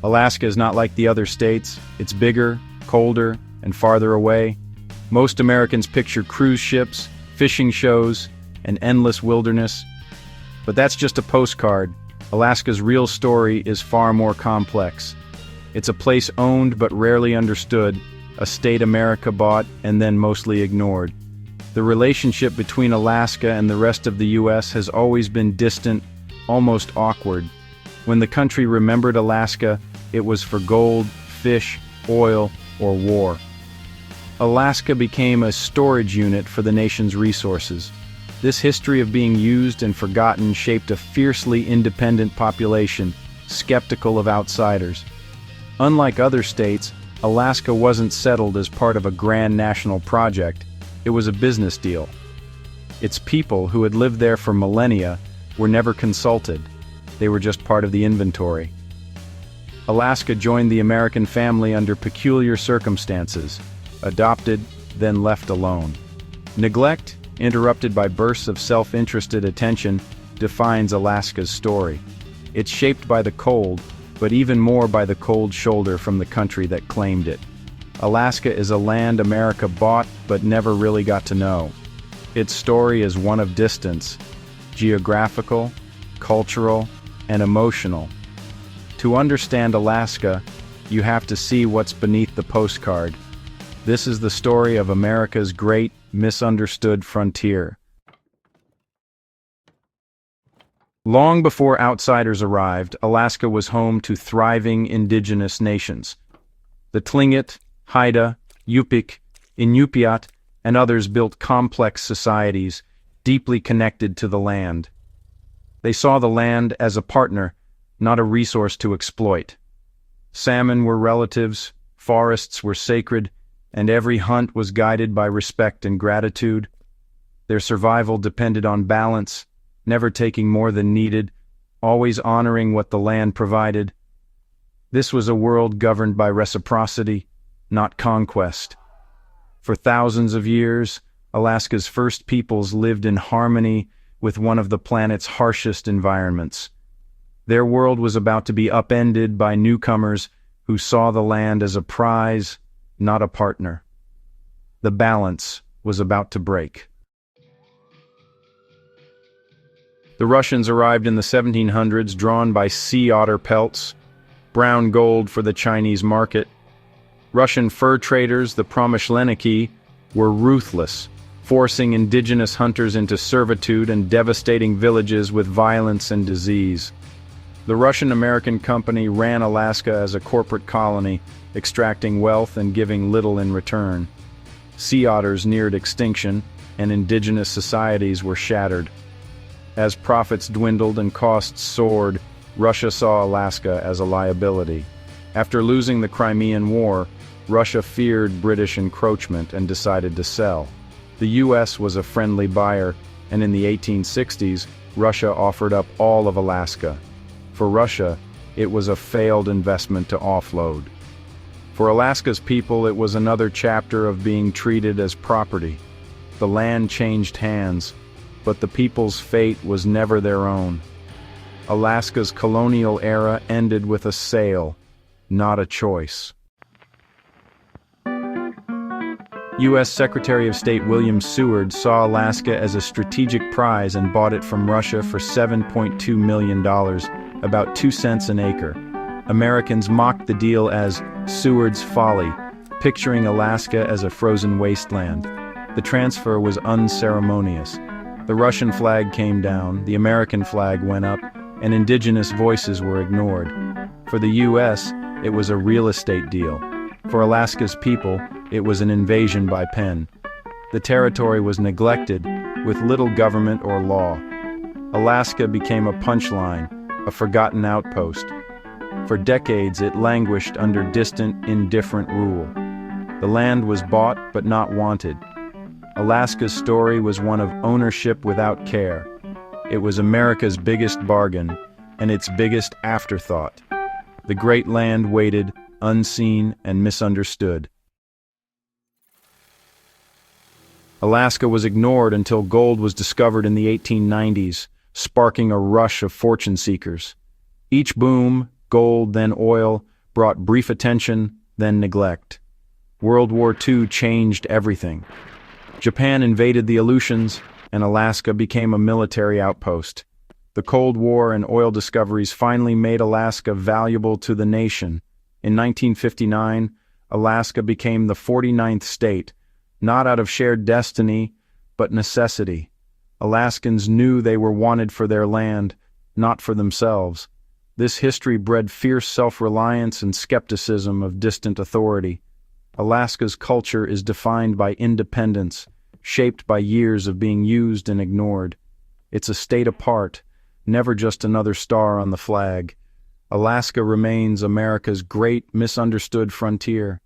Alaska is not like the other states. It's bigger, colder, and farther away. Most Americans picture cruise ships, fishing shows, and endless wilderness. But that's just a postcard. Alaska's real story is far more complex. It's a place owned but rarely understood, a state America bought and then mostly ignored. The relationship between Alaska and the rest of the U.S. has always been distant, almost awkward. When the country remembered Alaska, it was for gold, fish, oil, or war. Alaska became a storage unit for the nation's resources. This history of being used and forgotten shaped a fiercely independent population, skeptical of outsiders. Unlike other states, Alaska wasn't settled as part of a grand national project. It was a business deal. Its people, who had lived there for millennia, were never consulted. They were just part of the inventory. Alaska joined the American family under peculiar circumstances, adopted, then left alone. Neglect, interrupted by bursts of self-interested attention, defines Alaska's story. It's shaped by the cold, but even more by the cold shoulder from the country that claimed it. Alaska is a land America bought but never really got to know. Its story is one of distance, geographical, cultural, and emotional. To understand Alaska, you have to see what's beneath the postcard. This is the story of America's great, misunderstood frontier. Long before outsiders arrived, Alaska was home to thriving indigenous nations. The Tlingit, Haida, Yupik, Inupiat, and others built complex societies, deeply connected to the land. They saw the land as a partner, not a resource to exploit. Salmon were relatives, forests were sacred, and every hunt was guided by respect and gratitude. Their survival depended on balance, never taking more than needed, always honoring what the land provided. This was a world governed by reciprocity, not conquest. For thousands of years, Alaska's first peoples lived in harmony with one of the planet's harshest environments. Their world was about to be upended by newcomers who saw the land as a prize, not a partner. The balance was about to break. The Russians arrived in the 1700s drawn by sea otter pelts, brown gold for the Chinese market. Russian fur traders, the Promyshleniki, were ruthless, forcing indigenous hunters into servitude and devastating villages with violence and disease. The Russian-American company ran Alaska as a corporate colony, extracting wealth and giving little in return. Sea otters neared extinction, and indigenous societies were shattered. As profits dwindled and costs soared, Russia saw Alaska as a liability. After losing the Crimean War, Russia feared British encroachment and decided to sell. The U.S. was a friendly buyer, and in the 1860s, Russia offered up all of Alaska. For Russia, it was a failed investment to offload. For Alaska's people, it was another chapter of being treated as property. The land changed hands, but the people's fate was never their own. Alaska's colonial era ended with a sale, not a choice. U.S. Secretary of State William Seward saw Alaska as a strategic prize and bought it from Russia for $7.2 million, about 2 cents an acre. Americans mocked the deal as Seward's folly, picturing Alaska as a frozen wasteland. The transfer was unceremonious. The Russian flag came down, the American flag went up, and indigenous voices were ignored. For the U.S., it was a real estate deal. For Alaska's people, it was an invasion by pen. The territory was neglected, with little government or law. Alaska became a punchline, a forgotten outpost. For decades, it languished under distant, indifferent rule. The land was bought but not wanted. Alaska's story was one of ownership without care. It was America's biggest bargain, and its biggest afterthought. The great land waited, unseen and misunderstood. Alaska was ignored until gold was discovered in the 1890s, sparking a rush of fortune seekers. Each boom, Gold, then oil, brought brief attention, then neglect. World War II changed everything. Japan invaded the Aleutians, and Alaska became a military outpost. The Cold War and oil discoveries finally made Alaska valuable to the nation. In 1959, Alaska became the 49th state, not out of shared destiny, but necessity. Alaskans knew they were wanted for their land, not for themselves. This history bred fierce self-reliance and skepticism of distant authority. Alaska's culture is defined by independence, shaped by years of being used and ignored. It's a state apart, never just another star on the flag. Alaska remains America's great misunderstood frontier.